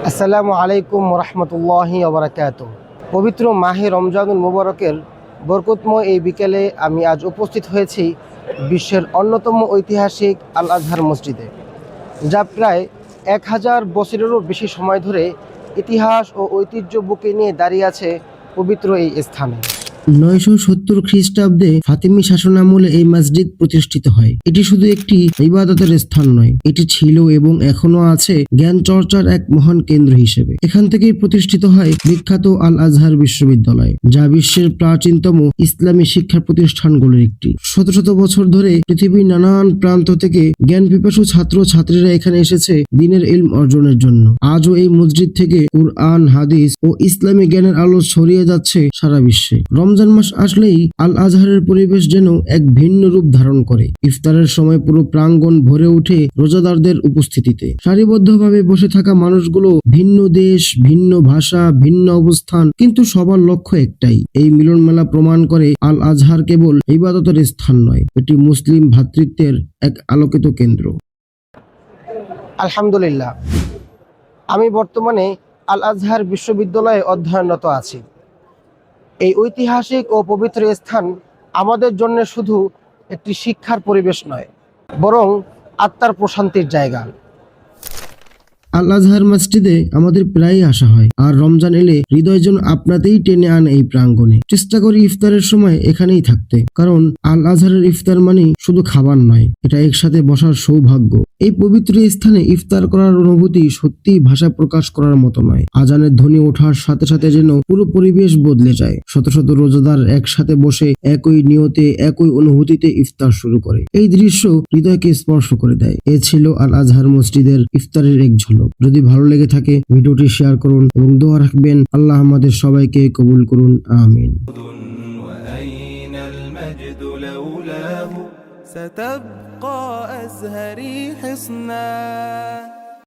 আসসালামু আলাইকুম রহমতুল্লাহি ওবরাকাতুহ। পবিত্র মাহে রমজানুল মুবারকের বরকতময় এই বিকেলে আমি আজ উপস্থিত হয়েছি বিশ্বের অন্যতম ঐতিহাসিক আল আজহার মসজিদে, যা প্রায় 1000 বছরেরও বেশি সময় ধরে ইতিহাস ও ঐতিহ্য বুকে নিয়ে দাঁড়িয়ে আছে পবিত্র এই স্থানে। 970 খ্রিস্টাব্দে ফাতিমি শাসনামলে এই মসজিদ প্রতিষ্ঠিত হয়। এটি শুধু একটি ইবাদতের স্থান নয়, এটি ছিল এবং এখনো আছে জ্ঞান চর্চার এক মহান কেন্দ্র হিসেবে। এখান থেকেই প্রতিষ্ঠিত হয় বিখ্যাত আল আজহার বিশ্ববিদ্যালয়, যা বিশ্বের প্রাচীনতম ইসলামী শিক্ষা প্রতিষ্ঠানগুলোর একটি। শত শত বছর ধরে পৃথিবীর নানান প্রান্ত থেকে জ্ঞান পিপাসু ছাত্র ছাত্রীরা এখানে এসেছে দিনের ইলম অর্জনের জন্য। আজও এই মসজিদ থেকে কুরআন, হাদিস ও ইসলামী জ্ঞানের আলো ছড়িয়ে যাচ্ছে সারা বিশ্বে। রমজান মাস আসলেই আল আজহারের পরিবেশ যেন এক ভিন্ন রূপ ধারণ করে। ইফতারের সময় পুরো প্রাঙ্গণ ভরে ওঠে রোজাদারদের উপস্থিতিতে। সারিবদ্ধভাবে বসে থাকা মানুষগুলো ভিন্ন দেশ, ভিন্ন ভাষা, ভিন্ন অবস্থান, কিন্তু সবার লক্ষ্য একটাই। এই মিলন মেলা প্রমাণ করে আল আজহার কেবল ইবাদতের স্থান নয়, এটি মুসলিম ভ্রাতৃত্বের এক আলোকিত কেন্দ্র। আলহামদুলিল্লাহ, আমি বর্তমানে আল আজহার বিশ্ববিদ্যালয়ে অধ্যয়নরত আছি। এই ঐতিহাসিক ও পবিত্র স্থান আমাদের জন্য শুধু একটি শিক্ষার পরিবেশ নয়, বরং আত্মার প্রশান্তির জায়গা। আল আজহার মসজিদে আমাদের প্রায়ই আসা হয়, আর রমজান এলে হৃদয় যেন আপনাতেই টেনে আন এই প্রাঙ্গণে। চেষ্টা করি ইফতারের সময় এখানেই থাকতে, কারণ আল আজহারের ইফতার মানে শুধু খাবার নয়, এটা একসাথে বসার সৌভাগ্য। এই পবিত্র স্থানে ইফতার করার অনুভূতি সত্যিই ভাষা প্রকাশ করার মতো নয়। আজানের ধ্বনি ওঠার সাথে সাথে যেন পুরো পরিবেশ বদলে যায়। শত শত রোজাদার একসাথে বসে একই নিয়তে, একই অনুভূতিতে ইফতার শুরু করে। এই দৃশ্য হৃদয়কে স্পর্শ করে দেয়। এ ছিল আল আজহার মসজিদের ইফতারের এক ঝলক। যদি ভালো লেগে থাকে ভিডিওটি শেয়ার করুন এবং দোয়া রাখবেন। আল্লাহ আমাদের সবাইকে কবুল করুন, আমিন। ستبقى أزهري حصنا